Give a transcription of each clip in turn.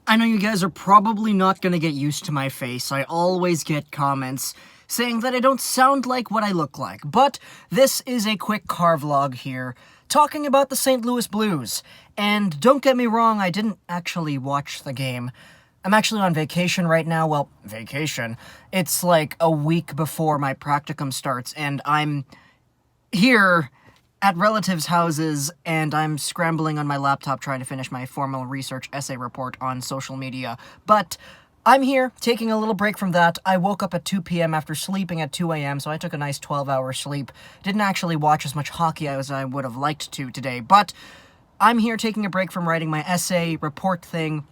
I know you guys are probably not gonna get used to my face. I always get comments saying that I don't sound like what I look like. But this is a quick car vlog here, talking about the St. Louis Blues. And don't get me wrong, I didn't actually watch the game. I'm actually on vacation right now. Well, vacation. It's like a week before my practicum starts, and I'm here at relatives' houses, and I'm scrambling on my laptop trying to finish my formal research essay report on social media. But I'm here, taking a little break from that. I woke up at 2 p.m. after sleeping at 2 a.m., so I took a nice 12-hour sleep. Didn't actually watch as much hockey as I would have liked to today, but I'm here taking a break from writing my essay report thing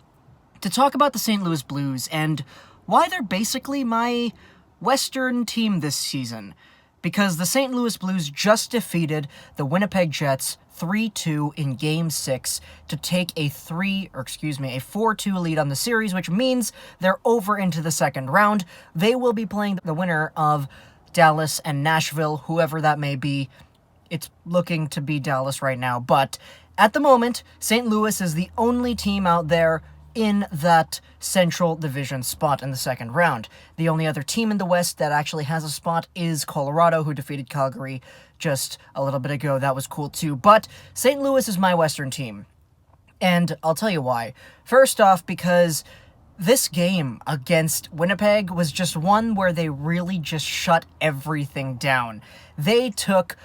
to talk about the St. Louis Blues and why they're basically my Western team this season. Because the St. Louis Blues just defeated the Winnipeg Jets 3-2 in Game 6 to take a 4-2 lead on the series, which means they're over into the second round. They will be playing the winner of Dallas and Nashville, whoever that may be. It's looking to be Dallas right now, but at the moment, St. Louis is the only team out there in that Central Division spot in the second round. The only other team in the West that actually has a spot is Colorado, who defeated Calgary just a little bit ago. That was cool too. But St. Louis is my Western team. And I'll tell you why. First off, because this game against Winnipeg was just one where they really just shut everything down. They took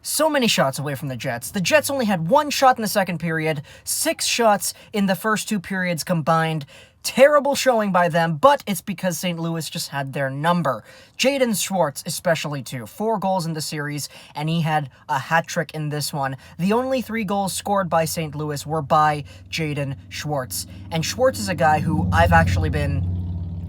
so many shots away from the Jets. The Jets only had 1 shot in the second period, 6 shots in the first 2 periods combined. Terrible showing by them, but it's because St. Louis just had their number. Jaden Schwartz especially too. 4 goals in the series, and he had a hat trick in this one. The only 3 goals scored by St. Louis were by Jaden Schwartz. And Schwartz is a guy who I've actually been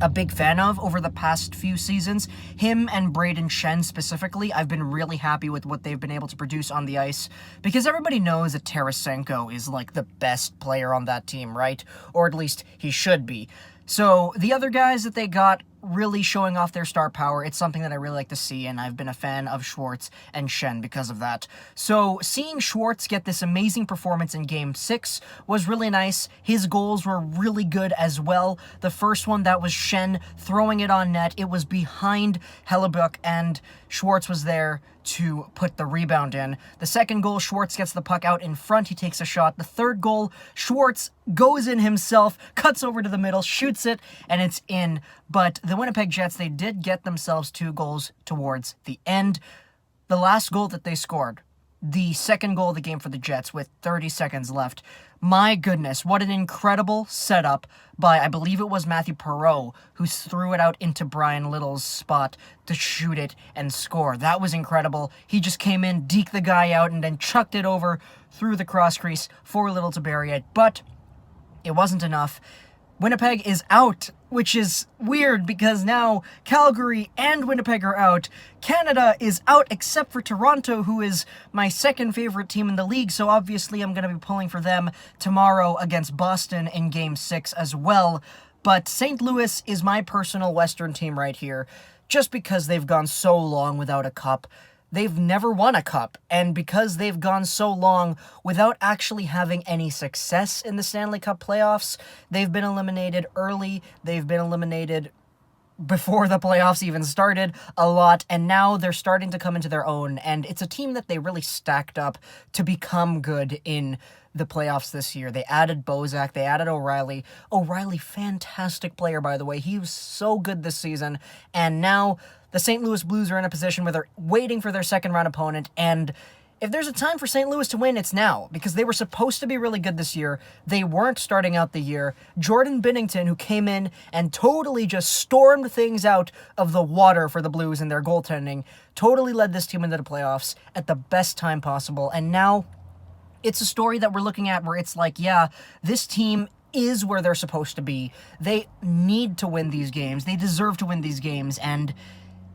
a big fan of over the past few seasons. Him and Brayden Schenn specifically, I've been really happy with what they've been able to produce on the ice, because everybody knows that Tarasenko is like the best player on that team, right? Or at least he should be. So the other guys that they got really showing off their star power, it's something that I really like to see, and I've been a fan of Schwartz and Schenn because of that. So seeing Schwartz get this amazing performance in Game 6 was really nice. His goals were really good as well. The first one, that was Schenn throwing it on net. It was behind Hellebuck, and Schwartz was there to put the rebound in. The second goal, Schwartz gets the puck out in front. He takes a shot. The third goal, Schwartz goes in himself, cuts over to the middle, shoots it, and it's in. But the Winnipeg Jets, they did get themselves 2 goals towards the end. The last goal that they scored, the second goal of the game for the Jets with 30 seconds left. My goodness, what an incredible setup by, I believe it was Matthew Perreault, who threw it out into Brian Little's spot to shoot it and score. That was incredible. He just came in, deked the guy out, and then chucked it over through the cross crease for Little to bury it. But it wasn't enough. Winnipeg is out, which is weird because now Calgary and Winnipeg are out. Canada is out except for Toronto, who is my second favorite team in the league, so obviously I'm going to be pulling for them tomorrow against Boston in Game 6 as well. But St. Louis is my personal Western team right here, just because they've gone so long without a cup. They've never won a cup, and because they've gone so long without actually having any success in the Stanley Cup Playoffs, they've been eliminated early, they've been eliminated before the playoffs even started a lot, and now they're starting to come into their own, and it's a team that they really stacked up to become good in the playoffs this year. They added Bozak, they added O'Reilly. O'Reilly, fantastic player, by the way. He was so good this season, and now the St. Louis Blues are in a position where they're waiting for their second-round opponent, and if there's a time for St. Louis to win, it's now, because they were supposed to be really good this year. They weren't starting out the year. Jordan Binnington, who came in and totally just stormed things out of the water for the Blues in their goaltending, totally led this team into the playoffs at the best time possible, and now it's a story that we're looking at where it's like, yeah, this team is where they're supposed to be. They need to win these games. They deserve to win these games, and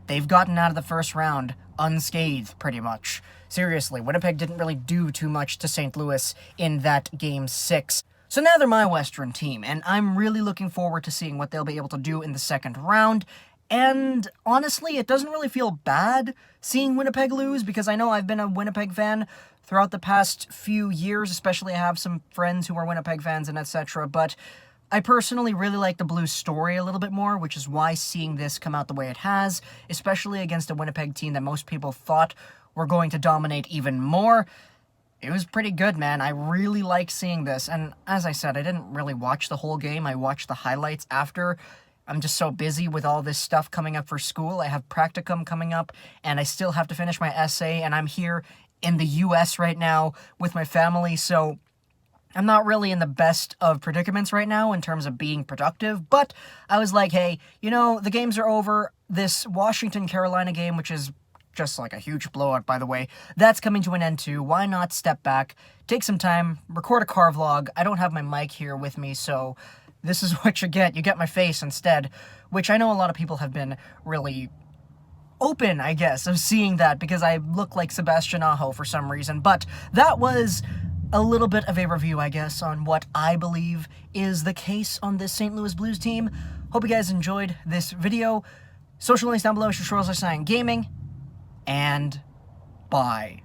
they've gotten out of the first round unscathed, pretty much. Seriously, Winnipeg didn't really do too much to St. Louis in that Game 6. So now they're my Western team, and I'm really looking forward to seeing what they'll be able to do in the second round. And honestly, it doesn't really feel bad seeing Winnipeg lose, because I know I've been a Winnipeg fan throughout the past few years, especially I have some friends who are Winnipeg fans and etc., but I personally really like the Blues story a little bit more, which is why seeing this come out the way it has, especially against a Winnipeg team that most people thought were going to dominate even more, it was pretty good, man. I really liked seeing this, and as I said, I didn't really watch the whole game. I watched the highlights after. I'm just so busy with all this stuff coming up for school. I have practicum coming up, and I still have to finish my essay, and I'm here in the U.S. right now with my family, so I'm not really in the best of predicaments right now in terms of being productive, but I was like, hey, the games are over. This Washington-Carolina game, which is just like a huge blowout, by the way, that's coming to an end too. Why not step back, take some time, record a car vlog? I don't have my mic here with me, so this is what you get. You get my face instead, which I know a lot of people have been really open, I guess, of seeing that because I look like Sebastian Aho for some reason, but that was a little bit of a review, I guess, on what I believe is the case on this St. Louis Blues team. Hope you guys enjoyed this video. Social links down below, Schwartz Gaming, and bye.